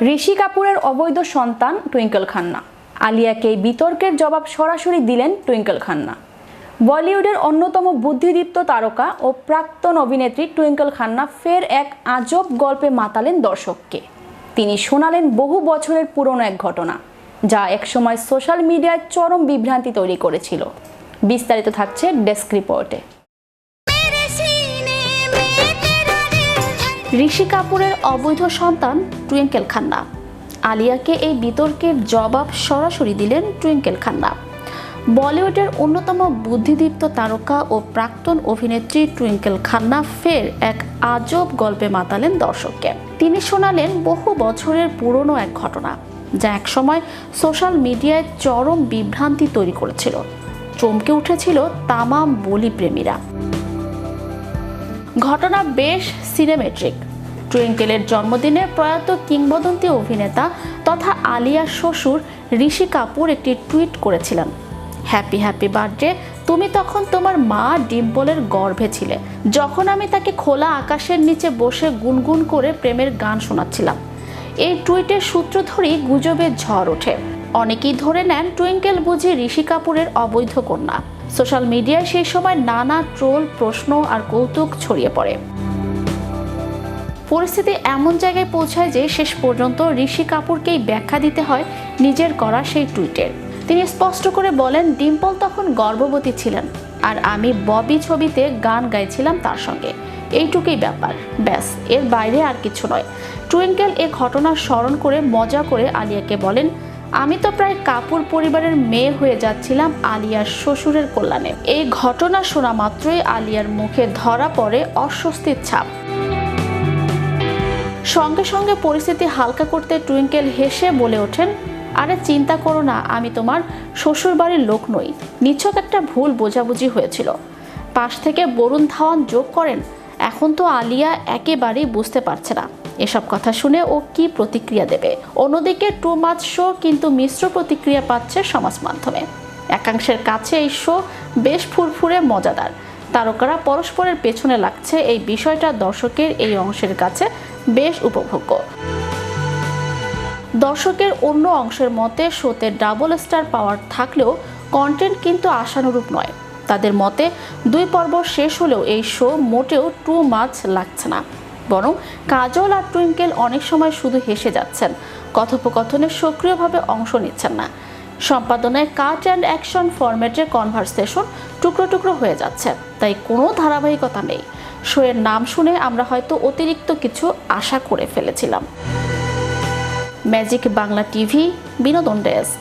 ঋষি কাপুরের অবৈধ সন্তান টুইঙ্কেল খান্না। আলিয়াকে বিতর্কের জবাব সরাসরি দিলেন টুইঙ্কেল খান্না। বলিউডের অন্যতম বুদ্ধিদীপ্ত তারকা ও প্রাক্তন অভিনেত্রী টুইঙ্কেল খান্না ফের এক আজব গল্পে মাতালেন দর্শককে। তিনি শোনালেন বহু বছরের পুরনো এক ঘটনা, যা একসময় সোশ্যাল মিডিয়ায় চরম বিভ্রান্তি তৈরি করেছিল। বিস্তারিত থাকছে ডেস্ক রিপোর্টে। ঋষি কাপুরের অবৈধ সন্তান টুইঙ্কেল খান্না। আলিয়াকে এই বিতর্কের জবাব সরাসরি দিলেন টুইঙ্কেল খান্না। বলিউডের অন্যতম বুদ্ধিদীপ্ত তারকা ও প্রাক্তন অভিনেত্রী টুইঙ্কেল খান্না ফের এক আজব গল্পে মাতালেন দর্শককে। তিনি শোনালেন বহু বছরের পুরনো এক ঘটনা, যা একসময় সোশ্যাল মিডিয়ায় চরম বিভ্রান্তি তৈরি করেছিল। চমকে উঠেছিল তামাম বলি প্রেমীরা। ঘটনা বেশ সিনেমেট্রিক। টুইঙ্কেলের জন্মদিনে প্রয়াত কিংবদন্তি অভিনেতা তথা আলিয়ার শ্বশুর ঋষি কাপুর একটি টুইট করেছিলেন, হ্যাপি হ্যাপি বার্থডে। তুমি তখন তোমার মা ডিম্পলের গর্ভে ছিলে, যখন আমি তাকে খোলা আকাশের নিচে বসে গুনগুন করে প্রেমের গান শোনাচ্ছিলাম। এই টুইটের সূত্র ধরেই গুজবের ঝড় ওঠে। অনেকেই ধরে নেন টুইঙ্কেল বুঝি ঋষি কাপুরের অবৈধ কন্যা। সোশ্যাল মিডিয়ায় সেই সময় নানা ট্রোল, প্রশ্ন আর কৌতুক ছড়িয়ে পড়ে। পরিস্থিতি এমন জায়গায় পৌঁছায় যে শেষ পর্যন্ত ঋষি কাপুরকেই ব্যাখ্যা দিতে হয় নিজের করা সেই টুইটের। তিনি স্পষ্ট করে বলেন, ডিম্পল তখন গর্ভবতী ছিলেন আর আমি ববি ছবিতে গান গাইছিলাম তার সঙ্গে। এইটুকুই ব্যাপার, ব্যাস, এর বাইরে আর কিছু নয়। টুইঙ্কেল এ ঘটনা স্মরণ করে মজা করে আলিয়াকে বলেন, আমি তো প্রায় কাপুর পরিবারের মেয়ে হয়ে যাচ্ছিলাম আলিয়ার শ্বশুরের কল্যাণে। এই ঘটনা শোনা মাত্রই আলিয়ার মুখে ধরা পড়ে অস্বস্তির ছাপ। সঙ্গে সঙ্গে পরিস্থিতি হালকা করতে টুইঙ্কেল হেসে বলে ওঠেন, আরে চিন্তা করো না, আমি তোমার শ্বশুর বাড়ির লোক নই। নিছক একটা ভুল বোঝাবুঝি হয়েছিল। পাশ থেকে বরুণ ধাওয়ান যোগ করেন, এখন তো আলিয়া একেবারেই বুঝতে পারছে না এসব কথা শুনে ও কি প্রতিক্রিয়া দেবে। অন্যদিকে টু মাচ শো কিন্তু মিশ্র প্রতিক্রিয়া পাচ্ছে সমাজ মাধ্যমে। একাংশের কাছে এই শো বেশ ফুরফুরে, মজাদার। তারকারা পরস্পরের পেছনে লাগছে, এই বিষয়টা দর্শকের এই অংশের কাছে বেশ উপভোগ্য। দর্শকের অন্য অংশের মতে শোতে ডাবল স্টার পাওয়ার থাকলেও কন্টেন্ট কিন্তু আশানুরূপ নয়। তাদের মতে 2 পর্ব শেষ হলেও এই শো মোটেও টু মাচ লাগছে না, বরং কাজল আর টুইঙ্কেল অনেক সময় শুধু হেসে যাচ্ছেন, কথোপকথনে সক্রিয়ভাবে অংশ নিচ্ছেন না। সম্পাদনায় কাট অ্যান্ড অ্যাকশন ফরম্যাটের কনভারসেশন টুকরো টুকরো হয়ে যাচ্ছে, তাই কোনো ধারাবাহিকতা নেই। শোয়ের নাম শুনে আমরা হয়তো অতিরিক্ত কিছু আশা করে ফেলেছিলাম। ম্যাজিক বাংলা টিভি, বিনোদন ডেস্ক।